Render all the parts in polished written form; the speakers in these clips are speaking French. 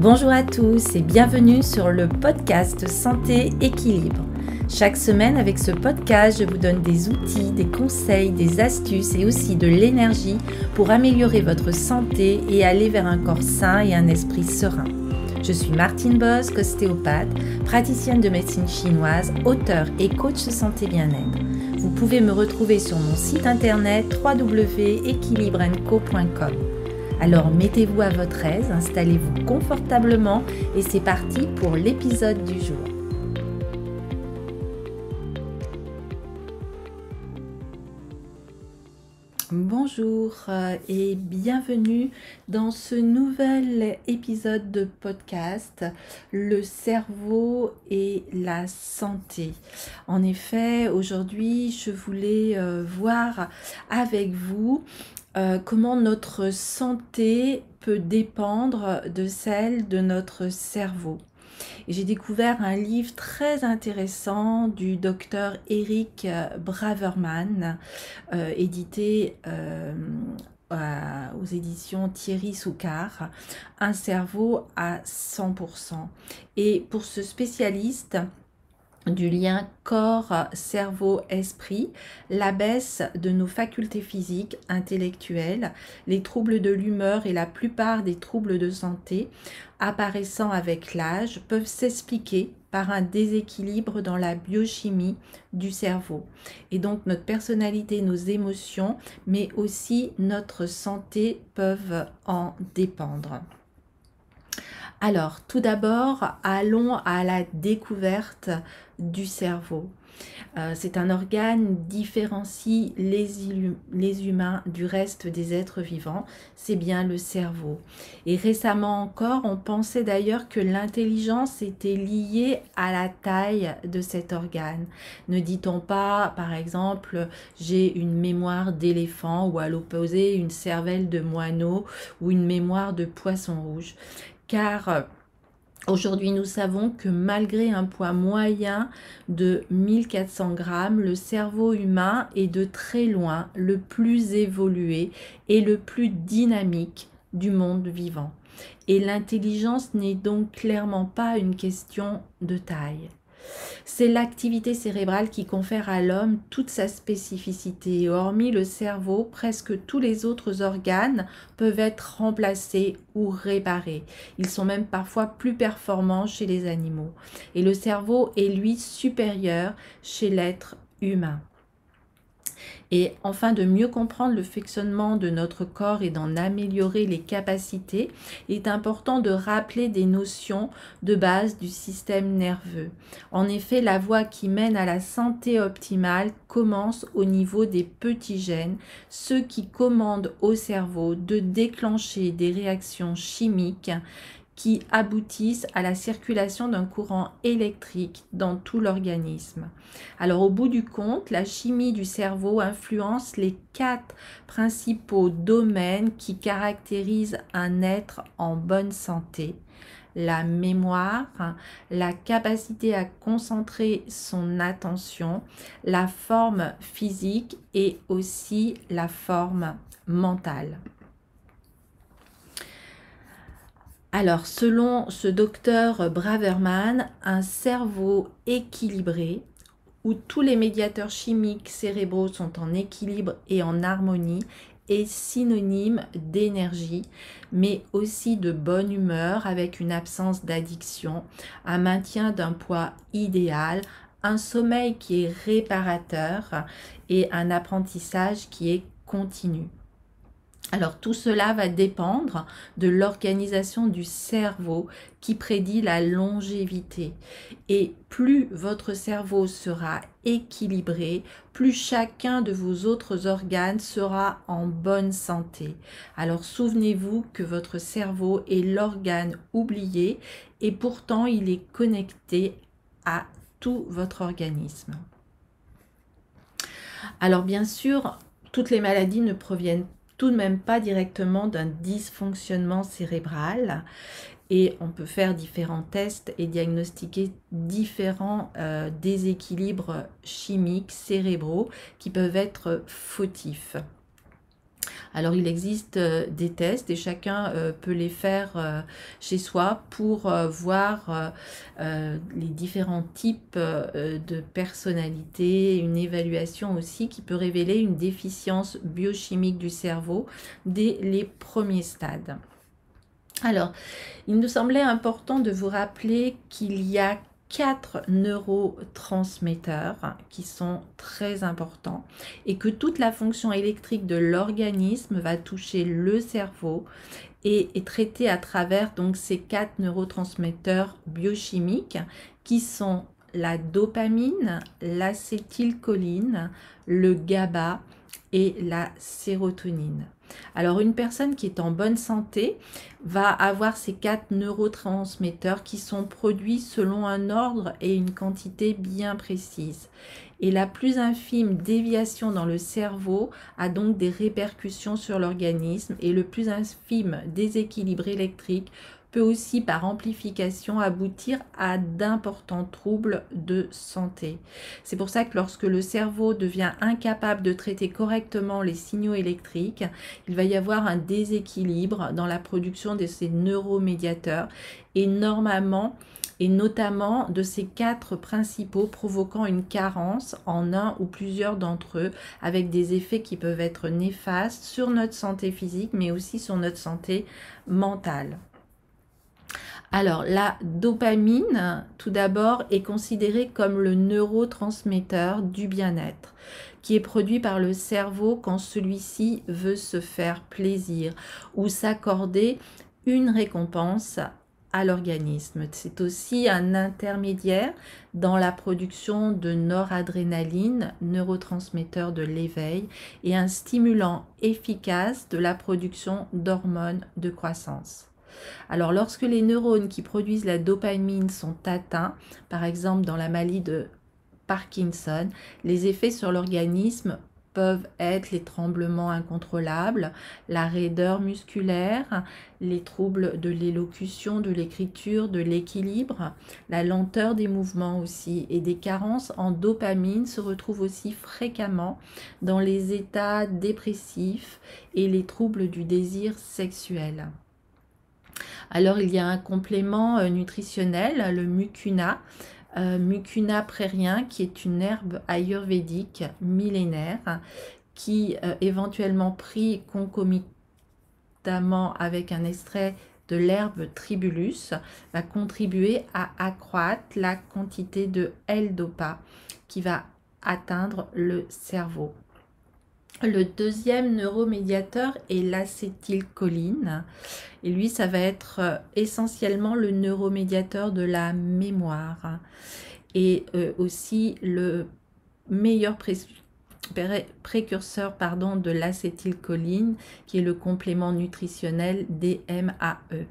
Bonjour à tous et bienvenue sur le podcast Santé Équilibre. Chaque semaine avec ce podcast, je vous donne des outils, des conseils, des astuces et aussi de l'énergie pour améliorer votre santé et aller vers un corps sain et un esprit serein. Je suis Martine Bosque, ostéopathe, praticienne de médecine chinoise, auteure et coach santé bien-être. Vous pouvez me retrouver sur mon site internet www.equilibrenco.com. Alors mettez-vous à votre aise, installez-vous confortablement et c'est parti pour l'épisode du jour. Bonjour et bienvenue dans ce nouvel épisode de podcast, le cerveau et la santé. En effet, aujourd'hui, je voulais voir avec vous comment notre santé peut dépendre de celle de notre cerveau. Et j'ai découvert un livre très intéressant du docteur Eric Braverman, édité aux éditions Thierry Soucard, Un cerveau à 100%. Et pour ce spécialiste du lien corps, cerveau, esprit, la baisse de nos facultés physiques, intellectuelles, les troubles de l'humeur et la plupart des troubles de santé apparaissant avec l'âge peuvent s'expliquer par un déséquilibre dans la biochimie du cerveau. Et donc notre personnalité, nos émotions, mais aussi notre santé peuvent en dépendre. Alors, tout d'abord, allons à la découverte du cerveau. C'est un organe différencie les humains du reste des êtres vivants, c'est bien le cerveau. Et récemment encore, on pensait d'ailleurs que l'intelligence était liée à la taille de cet organe. Ne dit-on pas, par exemple, j'ai une mémoire d'éléphant ou à l'opposé une cervelle de moineau ou une mémoire de poisson rouge? Car aujourd'hui, nous savons que malgré un poids moyen de 1400 grammes, le cerveau humain est de très loin le plus évolué et le plus dynamique du monde vivant. Et l'intelligence n'est donc clairement pas une question de taille. C'est l'activité cérébrale qui confère à l'homme toute sa spécificité. Hormis le cerveau, presque tous les autres organes peuvent être remplacés ou réparés. Ils sont même parfois plus performants chez les animaux. Et le cerveau est lui supérieur chez l'être humain. Et enfin, de mieux comprendre le fonctionnement de notre corps et d'en améliorer les capacités, il est important de rappeler des notions de base du système nerveux. En effet, la voie qui mène à la santé optimale commence au niveau des petits gènes, ceux qui commandent au cerveau de déclencher des réactions chimiques qui aboutissent à la circulation d'un courant électrique dans tout l'organisme. Alors au bout du compte, la chimie du cerveau influence les 4 principaux domaines qui caractérisent un être en bonne santé. La mémoire, la capacité à concentrer son attention, la forme physique et aussi la forme mentale. Alors, selon ce docteur Braverman, un cerveau équilibré, où tous les médiateurs chimiques cérébraux sont en équilibre et en harmonie, est synonyme d'énergie, mais aussi de bonne humeur avec une absence d'addiction, un maintien d'un poids idéal, un sommeil qui est réparateur et un apprentissage qui est continu. Alors tout cela va dépendre de l'organisation du cerveau qui prédit la longévité. Et plus votre cerveau sera équilibré, plus chacun de vos autres organes sera en bonne santé. Alors souvenez-vous que votre cerveau est l'organe oublié et pourtant il est connecté à tout votre organisme. Alors bien sûr, toutes les maladies ne proviennent tout de même pas directement d'un dysfonctionnement cérébral et on peut faire différents tests et diagnostiquer différents déséquilibres chimiques cérébraux qui peuvent être fautifs. Alors il existe des tests et chacun peut les faire chez soi pour voir les différents types de personnalité, une évaluation aussi qui peut révéler une déficience biochimique du cerveau dès les premiers stades. Alors, il nous semblait important de vous rappeler qu'il y a 4 neurotransmetteurs qui sont très importants et que toute la fonction électrique de l'organisme va toucher le cerveau et est traitée à travers donc ces 4 neurotransmetteurs biochimiques qui sont la dopamine, l'acétylcholine, le GABA et la sérotonine. Alors une personne qui est en bonne santé va avoir ces 4 neurotransmetteurs qui sont produits selon un ordre et une quantité bien précise. Et la plus infime déviation dans le cerveau a donc des répercussions sur l'organisme et le plus infime déséquilibre électrique peut aussi par amplification aboutir à d'importants troubles de santé. C'est pour ça que lorsque le cerveau devient incapable de traiter correctement les signaux électriques, il va y avoir un déséquilibre dans la production de ces neuromédiateurs et notamment de ces 4 principaux provoquant une carence en un ou plusieurs d'entre eux avec des effets qui peuvent être néfastes sur notre santé physique mais aussi sur notre santé mentale. Alors, la dopamine, tout d'abord, est considérée comme le neurotransmetteur du bien-être, qui est produit par le cerveau quand celui-ci veut se faire plaisir ou s'accorder une récompense à l'organisme. C'est aussi un intermédiaire dans la production de noradrénaline, neurotransmetteur de l'éveil, et un stimulant efficace de la production d'hormones de croissance. Alors, lorsque les neurones qui produisent la dopamine sont atteints, par exemple dans la maladie de Parkinson, les effets sur l'organisme peuvent être les tremblements incontrôlables, la raideur musculaire, les troubles de l'élocution, de l'écriture, de l'équilibre, la lenteur des mouvements aussi, et des carences en dopamine se retrouvent aussi fréquemment dans les états dépressifs et les troubles du désir sexuel. Alors, il y a un complément nutritionnel, le mucuna, mucuna prairien, qui est une herbe ayurvédique millénaire, qui éventuellement pris concomitamment avec un extrait de l'herbe tribulus, va contribuer à accroître la quantité de L-dopa qui va atteindre le cerveau. Le deuxième neuromédiateur est l'acétylcholine. Et lui, ça va être essentiellement le neuromédiateur de la mémoire. Et aussi le meilleur précurseur de l'acétylcholine, qui est le complément nutritionnel DMAE.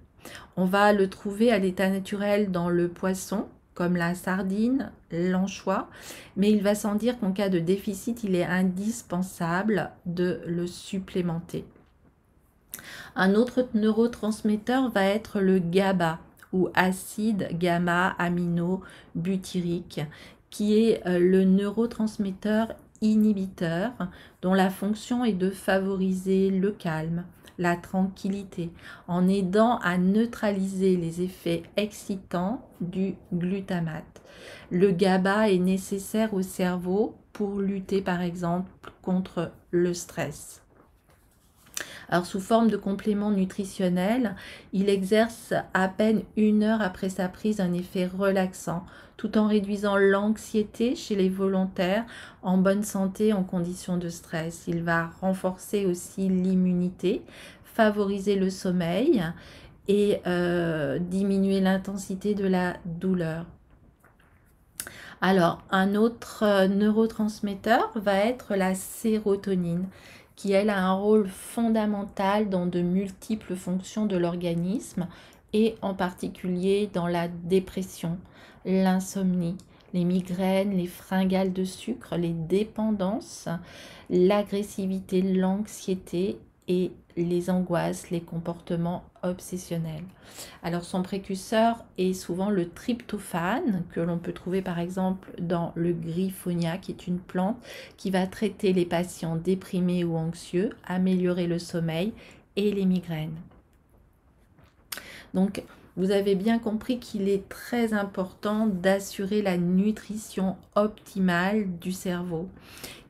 On va le trouver à l'état naturel dans le poisson, comme la sardine, l'anchois, mais il va sans dire qu'en cas de déficit, il est indispensable de le supplémenter. Un autre neurotransmetteur va être le GABA, ou acide gamma-aminobutyrique, qui est le neurotransmetteur inhibiteur dont la fonction est de favoriser le calme, la tranquillité, en aidant à neutraliser les effets excitants du glutamate. Le GABA est nécessaire au cerveau pour lutter par exemple contre le stress. Alors sous forme de complément nutritionnel, il exerce à peine 1 heure après sa prise un effet relaxant, tout en réduisant l'anxiété chez les volontaires en bonne santé en conditions de stress. Il va renforcer aussi l'immunité, favoriser le sommeil et diminuer l'intensité de la douleur. Alors, un autre neurotransmetteur va être la sérotonine, qui elle a un rôle fondamental dans de multiples fonctions de l'organisme et en particulier dans la dépression, l'insomnie, les migraines, les fringales de sucre, les dépendances, l'agressivité, l'anxiété et les angoisses, les comportements obsessionnels. Alors son précurseur est souvent le tryptophane, que l'on peut trouver par exemple dans le griffonia, qui est une plante qui va traiter les patients déprimés ou anxieux, améliorer le sommeil et les migraines. Donc, vous avez bien compris qu'il est très important d'assurer la nutrition optimale du cerveau.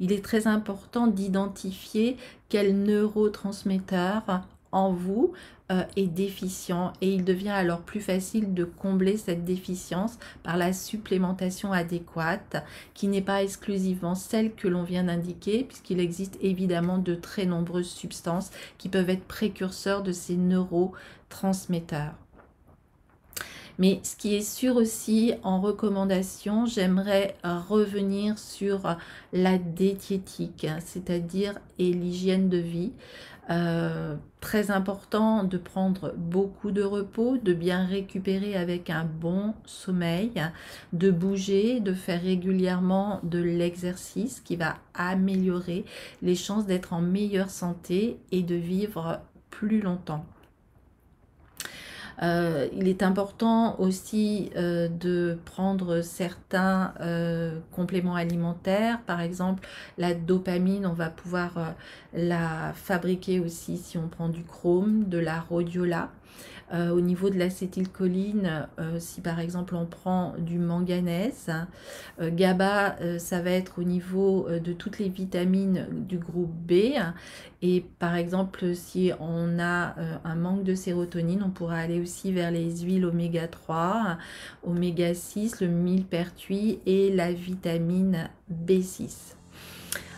Il est très important d'identifier quel neurotransmetteur en vous est déficient et il devient alors plus facile de combler cette déficience par la supplémentation adéquate qui n'est pas exclusivement celle que l'on vient d'indiquer puisqu'il existe évidemment de très nombreuses substances qui peuvent être précurseurs de ces neurotransmetteurs. Mais ce qui est sûr aussi en recommandation, j'aimerais revenir sur la diététique, c'est-à-dire et l'hygiène de vie. Très important de prendre beaucoup de repos, de bien récupérer avec un bon sommeil, de bouger, de faire régulièrement de l'exercice qui va améliorer les chances d'être en meilleure santé et de vivre plus longtemps. Il est important aussi de prendre certains compléments alimentaires. Par exemple, la dopamine, on va pouvoir la fabriquer aussi si on prend du chrome, de la rhodiola. Au niveau de l'acétylcholine, si par exemple on prend du manganèse, GABA, ça va être au niveau de toutes les vitamines du groupe B. Et par exemple, si on a un manque de sérotonine, on pourra aller aussi vers les huiles oméga 3, oméga 6, le millepertuis et la vitamine B6.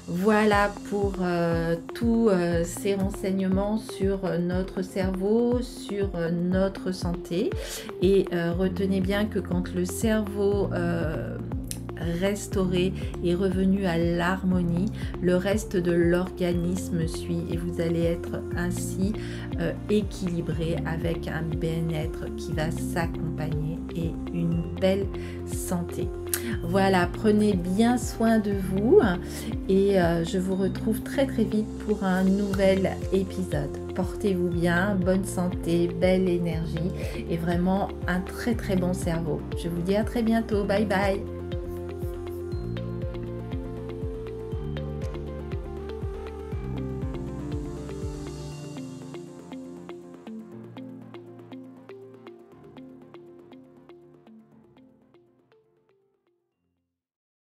Voilà pour tous ces renseignements sur notre cerveau, sur notre santé. Et retenez bien que quand le cerveau restauré et revenu à l'harmonie, le reste de l'organisme suit et vous allez être ainsi équilibré avec un bien-être qui va s'accompagner et une belle santé. Voilà, prenez bien soin de vous et je vous retrouve très très vite pour un nouvel épisode. Portez-vous bien, bonne santé, belle énergie et vraiment un très très bon cerveau. Je vous dis à très bientôt, bye bye.